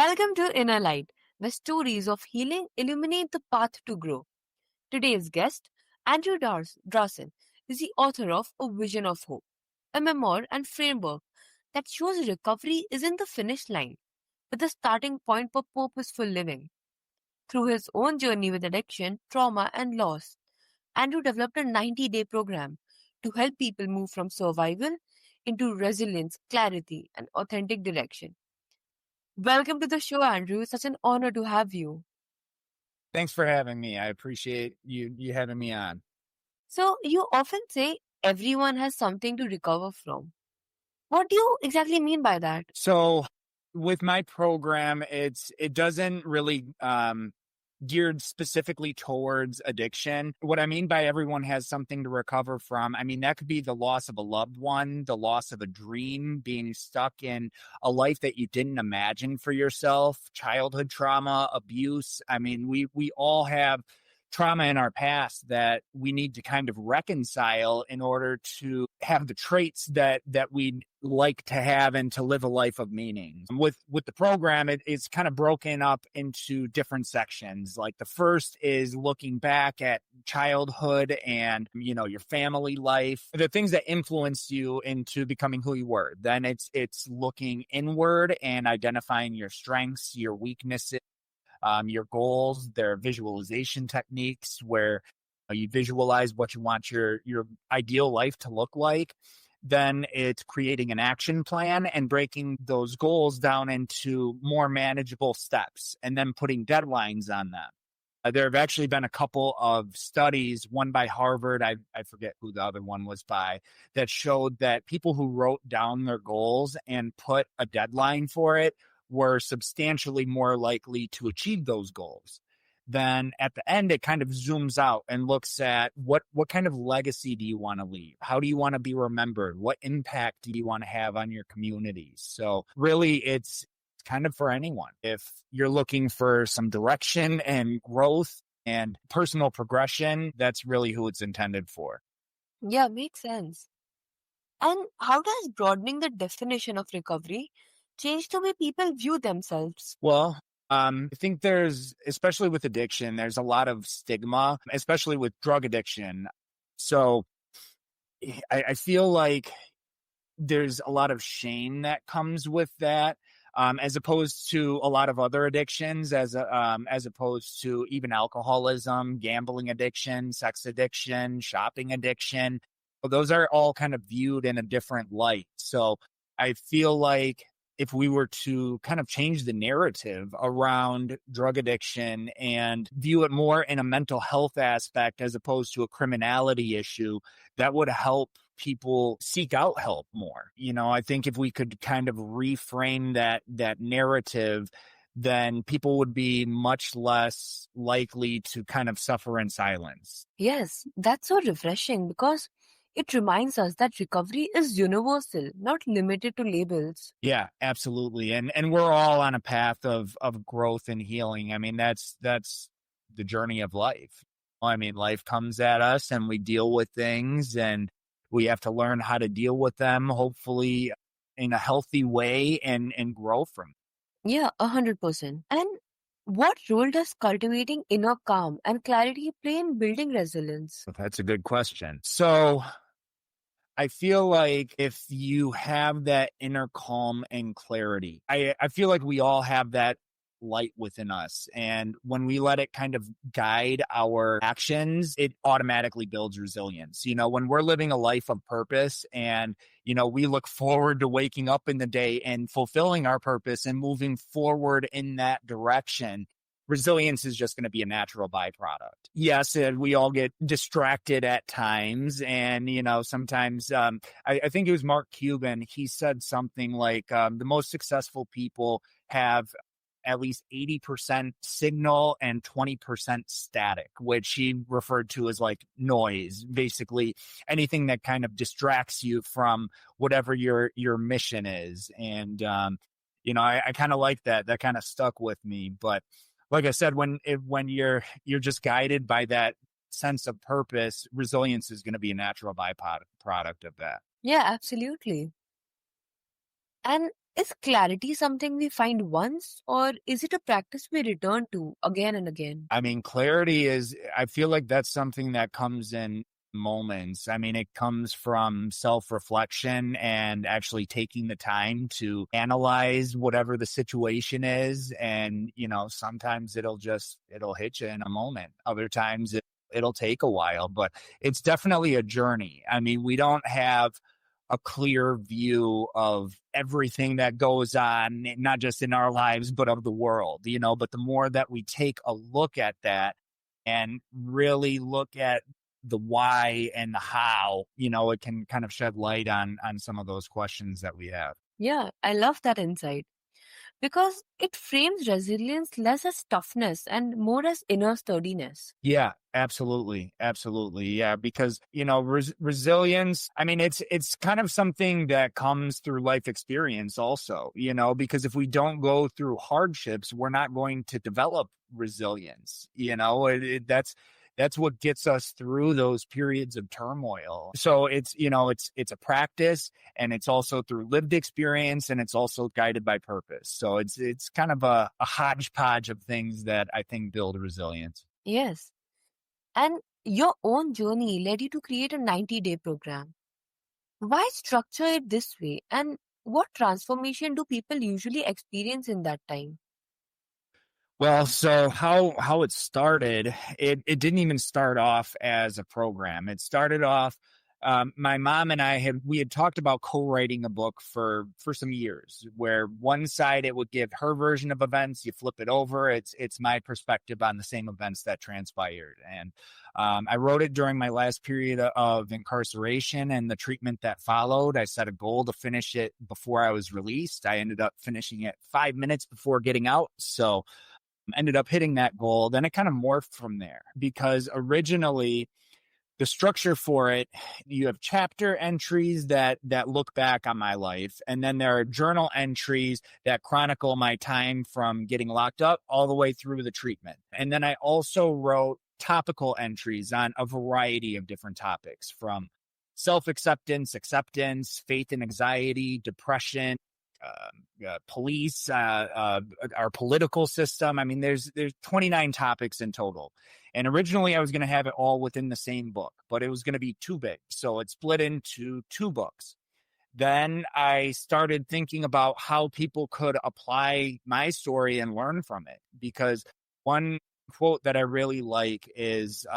Welcome to Inner Light, where stories of healing illuminate the path to grow. Today's guest, Andrew Drasen, is the author of A Vision of Hope, a memoir and framework that shows recovery isn't the finish line, but the starting point for purposeful living. Through his own journey with addiction, trauma, and loss, Andrew developed a 90-day program to help people move from survival into resilience, clarity, and authentic direction. Welcome to the show, Andrew. It's such an honor to have you. Thanks for having me. I appreciate you having me on. So, you often say everyone has something to recover from. What do you exactly mean by that? So with my program, it doesn't really geared specifically towards addiction. What I mean by everyone has something to recover from, I mean, that could be the loss of a loved one, the loss of a dream, being stuck in a life that you didn't imagine for yourself, childhood trauma, abuse. I mean, we all have trauma in our past that we need to kind of reconcile in order to have the traits that we like to have and to live a life of meaning. With the program, it's kind of broken up into different sections. Like the first is looking back at childhood and, your family life, the things that influenced you into becoming who you were. Then it's looking inward and identifying your strengths, your weaknesses, your goals. There are visualization techniques where you visualize what you want your ideal life to look like. Then it's creating an action plan and breaking those goals down into more manageable steps and then putting deadlines on them. There have actually been a couple of studies, one by Harvard, I forget who the other one was by, that showed that people who wrote down their goals and put a deadline for it were substantially more likely to achieve those goals. Then at the end, it kind of zooms out and looks at what kind of legacy do you want to leave? How do you want to be remembered? What impact do you want to have on your communities? So really, it's kind of for anyone. If you're looking for some direction and growth and personal progression, that's really who it's intended for. Yeah, makes sense. And how does broadening the definition of recovery change the way people view themselves? Well, I think especially with addiction, there's a lot of stigma, especially with drug addiction. So I feel like there's a lot of shame that comes with that, as opposed to a lot of other addictions, as opposed to even alcoholism, gambling addiction, sex addiction, shopping addiction. Those are all kind of viewed in a different light. So I feel like if we were to kind of change the narrative around drug addiction and view it more in a mental health aspect as opposed to a criminality issue, that would help people seek out help more. I think if we could kind of reframe that narrative, then people would be much less likely to kind of suffer in silence. Yes, that's so refreshing because it reminds us that recovery is universal, not limited to labels. Yeah, absolutely. And we're all on a path of growth and healing. I mean, that's the journey of life. I mean, life comes at us and we deal with things and we have to learn how to deal with them, hopefully in a healthy way and grow from it. Yeah, 100%. And what role does cultivating inner calm and clarity play in building resilience? That's a good question. So I feel like if you have that inner calm and clarity, I feel like we all have that light within us. And when we let it kind of guide our actions, it automatically builds resilience. When we're living a life of purpose and, we look forward to waking up in the day and fulfilling our purpose and moving forward in that direction, resilience is just going to be a natural byproduct. Yes, we all get distracted at times. And, sometimes I think it was Mark Cuban. He said something like the most successful people have at least 80% signal and 20% static, which he referred to as like noise, basically anything that kind of distracts you from whatever your mission is. And, I kind of like that. That kind of stuck with me. But like I said, when you're just guided by that sense of purpose, resilience is going to be a natural byproduct of that. Yeah, absolutely. And Is clarity something we find once, or is it a practice we return to again and again? I mean, clarity is, I feel like that's something that comes in moments. I mean, it comes from self reflection and actually taking the time to analyze whatever the situation is. And, sometimes it'll hit you in a moment. Other times it'll take a while, but it's definitely a journey. I mean, we don't have a clear view of everything that goes on, not just in our lives, but of the world, but the more that we take a look at that and really look at the why and the how, it can kind of shed light on some of those questions that we have. Yeah, I love that insight because it frames resilience less as toughness and more as inner sturdiness. Yeah, absolutely. Absolutely. Yeah, because, resilience, I mean, it's kind of something that comes through life experience also, because if we don't go through hardships, we're not going to develop resilience, that's what gets us through those periods of turmoil. So it's a practice, and it's also through lived experience, and it's also guided by purpose. So it's kind of a hodgepodge of things that I think build resilience. Yes. And your own journey led you to create a 90-day program. Why structure it this way? And what transformation do people usually experience in that time? Well, so how it started, it didn't even start off as a program. It started off, my mom and we had talked about co-writing a book for some years, where one side it would give her version of events, you flip it over, it's my perspective on the same events that transpired. And I wrote it during my last period of incarceration and the treatment that followed. I set a goal to finish it before I was released. I ended up finishing it 5 minutes before getting out. So ended up hitting that goal. Then it kind of morphed from there, because originally the structure for it, you have chapter entries that look back on my life, and then there are journal entries that chronicle my time from getting locked up all the way through the treatment. And then I also wrote topical entries on a variety of different topics, from self-acceptance, acceptance, faith and anxiety, depression, police, our political system. I mean, there's 29 topics in total. And originally I was going to have it all within the same book, but it was going to be too big. So it split into two books. Then I started thinking about how people could apply my story and learn from it. Because one quote that I really like is,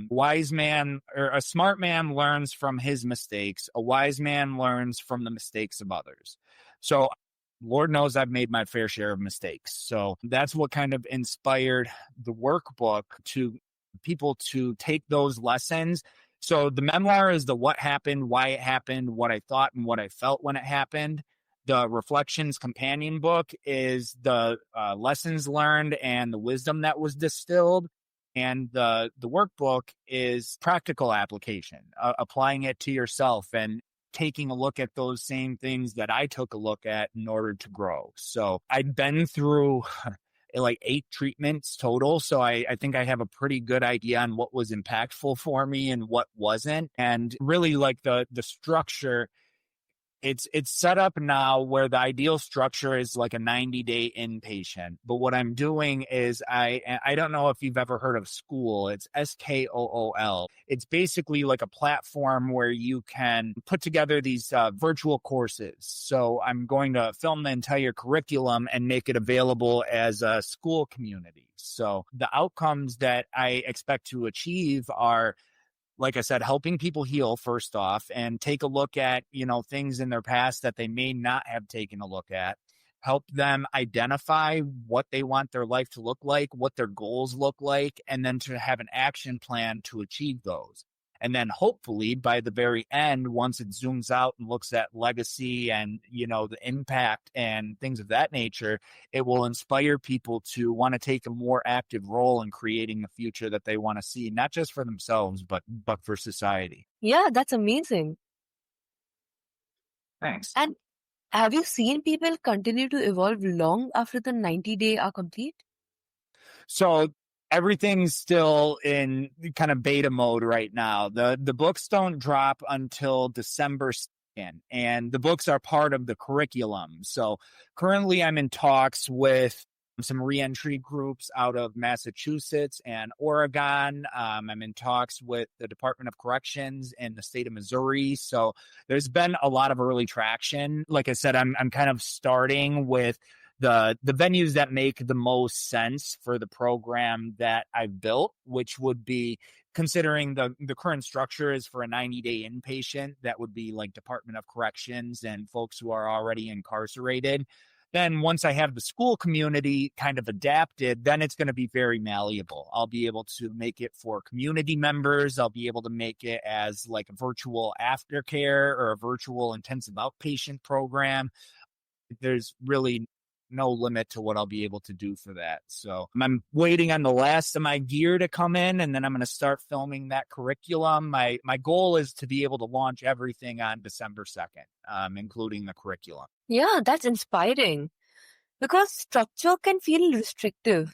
wise man, or a smart man learns from his mistakes. A wise man learns from the mistakes of others. So Lord knows I've made my fair share of mistakes. So that's what kind of inspired the workbook, to people to take those lessons. So the memoir is the what happened, why it happened, what I thought and what I felt when it happened. The reflections companion book is the lessons learned and the wisdom that was distilled. And the workbook is practical application, applying it to yourself and taking a look at those same things that I took a look at in order to grow. So I'd been through like 8 treatments total. So I think I have a pretty good idea on what was impactful for me and what wasn't. And really, like, the structure, it's set up now where the ideal structure is like a 90-day inpatient. But what I'm doing is, I don't know if you've ever heard of School. It's SKOOL. It's basically like a platform where you can put together these virtual courses. So I'm going to film the entire curriculum and make it available as a school community. So the outcomes that I expect to achieve are, like I said, helping people heal first off, and take a look at, things in their past that they may not have taken a look at. Help them identify what they want their life to look like, what their goals look like, and then to have an action plan to achieve those. And then hopefully by the very end, once it zooms out and looks at legacy and, the impact and things of that nature, it will inspire people to want to take a more active role in creating the future that they want to see, not just for themselves, but for society. Yeah, that's amazing. Thanks. And have you seen people continue to evolve long after the 90-day are complete? So everything's still in kind of beta mode right now. The books don't drop until December and the books are part of the curriculum. So currently I'm in talks with some reentry groups out of Massachusetts and Oregon. I'm in talks with the Department of Corrections in the state of Missouri. So there's been a lot of early traction. Like I said, I'm kind of starting with the venues that make the most sense for the program that I've built, which would be, considering the current structure is for a 90-day inpatient, that would be like Department of Corrections and folks who are already incarcerated. Then once I have the school community kind of adapted, then it's going to be very malleable. I'll be able to make it for community members. I'll be able to make it as like a virtual aftercare or a virtual intensive outpatient program. There's really no limit to what I'll be able to do for that. So I'm waiting on the last of my gear to come in, and then I'm going to start filming that curriculum. My goal is to be able to launch everything on December 2nd, including the curriculum. Yeah, that's inspiring because structure can feel restrictive,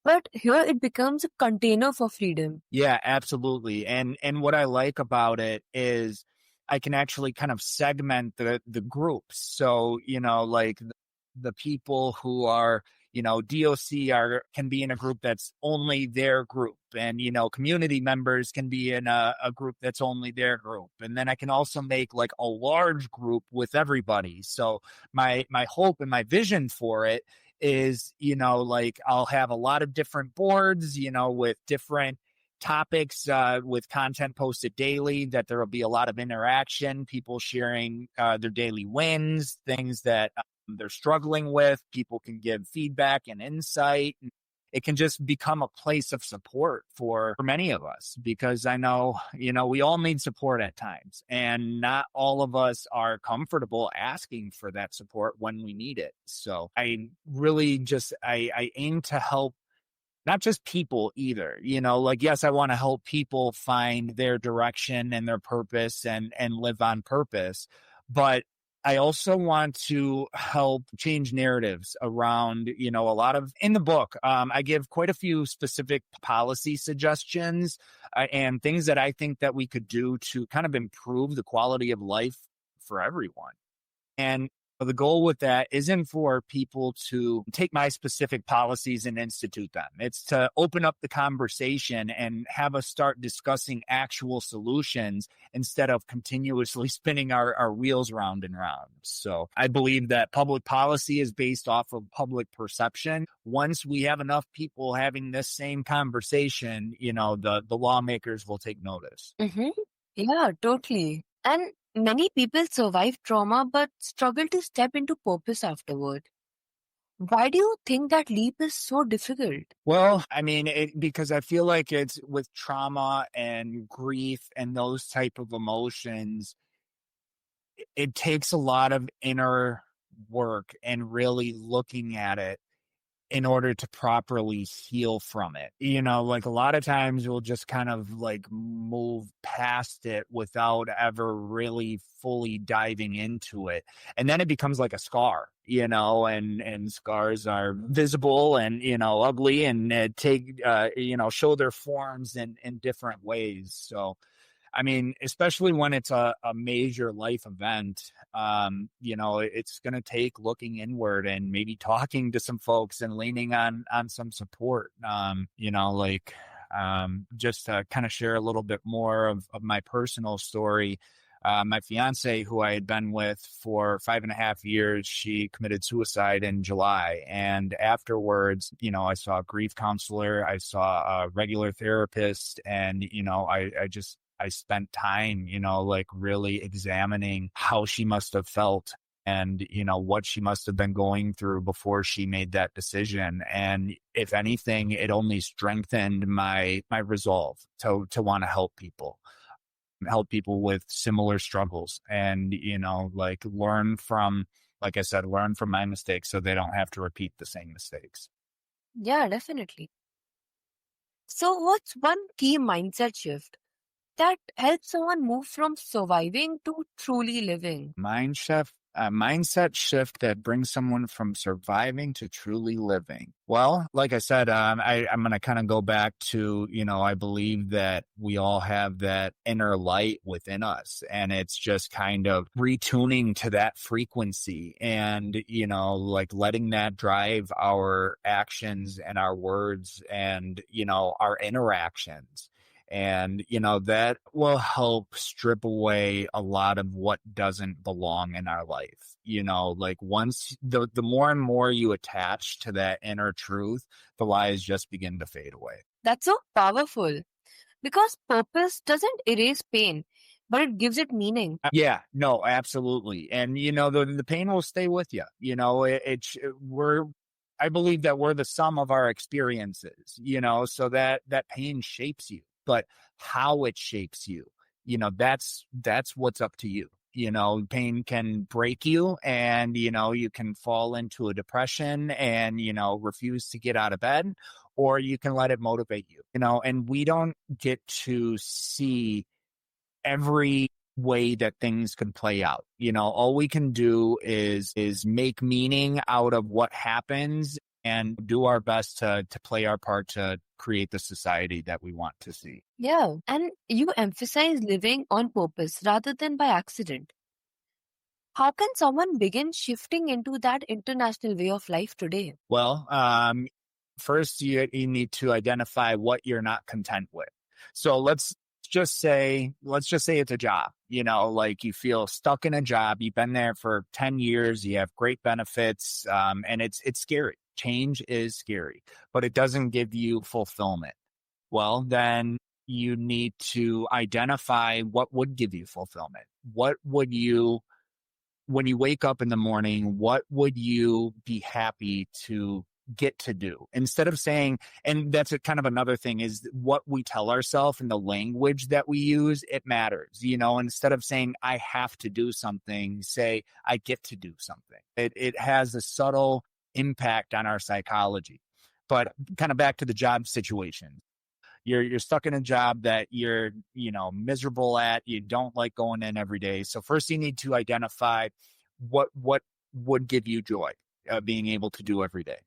but here it becomes a container for freedom. Yeah, absolutely. And what I like about it is I can actually kind of segment the groups. So, like the people who are, DOC can be in a group that's only their group, and community members can be in a group that's only their group. And then I can also make like a large group with everybody. So my hope and my vision for it is, like I'll have a lot of different boards, with different topics, with content posted daily, that there will be a lot of interaction, people sharing their daily wins, things that they're struggling with. People can give feedback and insight. It can just become a place of support for many of us, because I know, we all need support at times, and not all of us are comfortable asking for that support when we need it. So I really I aim to help not just people either, like, yes, I want to help people find their direction and their purpose and live on purpose. But I also want to help change narratives around, a lot of, in the book, I give quite a few specific policy suggestions and things that I think that we could do to kind of improve the quality of life for everyone. And the goal with that isn't for people to take my specific policies and institute them. It's to open up the conversation and have us start discussing actual solutions instead of continuously spinning our wheels round and round. So I believe that public policy is based off of public perception. Once we have enough people having this same conversation, the lawmakers will take notice. Mm-hmm. Yeah, totally. And many people survive trauma but struggle to step into purpose afterward. Why do you think that leap is so difficult? Well, I mean, because I feel like it's with trauma and grief and those type of emotions, it takes a lot of inner work and really looking at it in order to properly heal from it. Like a lot of times we'll just kind of like move past it without ever really fully diving into it. And then it becomes like a scar, and scars are visible and, ugly, and show their forms in different ways. So, I mean, especially when it's a major life event, it's going to take looking inward and maybe talking to some folks and leaning on some support. Just to kind of share a little bit more of my personal story. My fiance, who I had been with for 5.5 years, she committed suicide in July. And afterwards, I saw a grief counselor, I saw a regular therapist, and, I spent time, like really examining how she must have felt and, what she must have been going through before she made that decision. And if anything, it only strengthened my resolve to want to help people with similar struggles and, like I said, learn from my mistakes so they don't have to repeat the same mistakes. Yeah, definitely. So, what's one key mindset shift that helps someone move from surviving to truly living? Mind shift A mindset shift that brings someone from surviving to truly living. Well, like I said, I'm going to kind of go back to, I believe that we all have that inner light within us, and it's just kind of retuning to that frequency and, like letting that drive our actions and our words and, our interactions. And, that will help strip away a lot of what doesn't belong in our life. Like once the more and more you attach to that inner truth, the lies just begin to fade away. That's so powerful because purpose doesn't erase pain, but it gives it meaning. Yeah, no, absolutely. And, the pain will stay with you. I believe that we're the sum of our experiences, so that pain shapes you, but how it shapes you, that's what's up to you. Pain can break you and, you can fall into a depression and, refuse to get out of bed, or you can let it motivate you, and we don't get to see every way that things can play out. All we can do is make meaning out of what happens and do our best to play our part to create the society that we want to see. Yeah, and you emphasize living on purpose rather than by accident. How can someone begin shifting into that international way of life today? Well, first you need to identify what you're not content with. So let's just say it's a job, like you feel stuck in a job, you've been there for 10 years, you have great benefits, and it's scary. Change is scary, but it doesn't give you fulfillment. Well, then you need to identify what would give you fulfillment. What would you When you wake up in the morning, what would you be happy to get to do instead of saying, and that's a kind of another thing is what we tell ourselves and the language that we use, it matters, instead of saying, I have to do something, say, I get to do something. It has a subtle impact on our psychology. But kind of back to the job situation, you're stuck in a job that you're miserable at, you don't like going in every day. So first you need to identify what would give you joy, being able to do every day.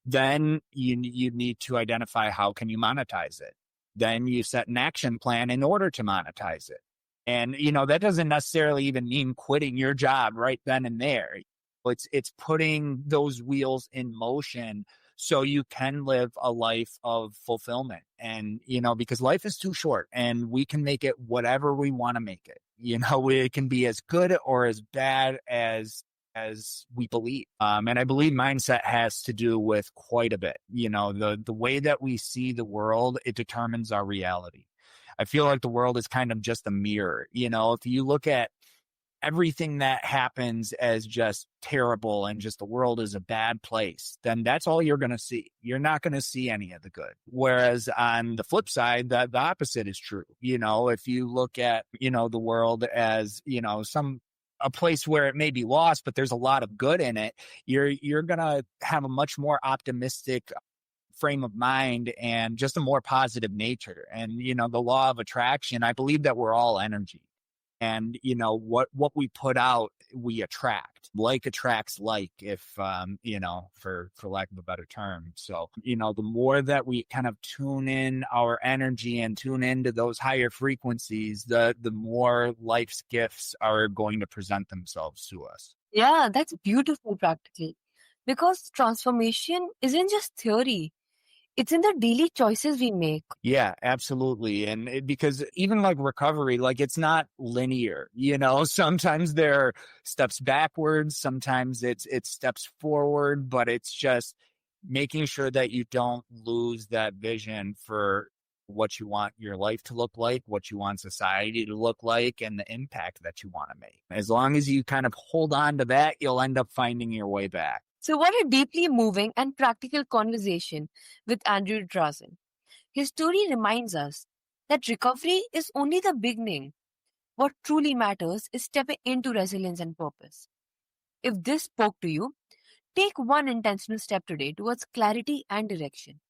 Then you need to identify how can you monetize it. Then you set an action plan in order to monetize it. And that doesn't necessarily even mean quitting your job right then and there. It's putting those wheels in motion so you can live a life of fulfillment. And, because life is too short and we can make it whatever we want to make it. It can be as good or as bad as we believe. And I believe mindset has to do with quite a bit. The way that we see the world, it determines our reality. I feel like the world is kind of just a mirror. If you look at everything that happens as just terrible and just the world is a bad place, then that's all you're going to see. You're not going to see any of the good. Whereas on the flip side, the opposite is true. If you look at, the world as, a place where it may be lost, but there's a lot of good in it, you're going to have a much more optimistic frame of mind and just a more positive nature. And, the law of attraction, I believe that we're all energy. And what we put out, we attract. Like attracts like, if for lack of a better term. So the more that we kind of tune in our energy and tune into those higher frequencies, the more life's gifts are going to present themselves to us. Yeah, that's beautiful practically. Because transformation isn't just theory, it's in the daily choices we make. Yeah, absolutely. And because even like recovery, like it's not linear, sometimes there are steps backwards, sometimes it's steps forward, but it's just making sure that you don't lose that vision for what you want your life to look like, what you want society to look like, and the impact that you want to make. As long as you kind of hold on to that, you'll end up finding your way back. So, what a deeply moving and practical conversation with Andrew Drasen. His story reminds us that recovery is only the beginning. What truly matters is stepping into resilience and purpose. If this spoke to you, take one intentional step today towards clarity and direction.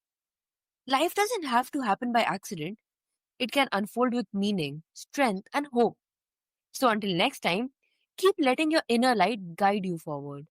Life doesn't have to happen by accident, it can unfold with meaning, strength, and hope. So, until next time, Keep letting your inner light guide you forward.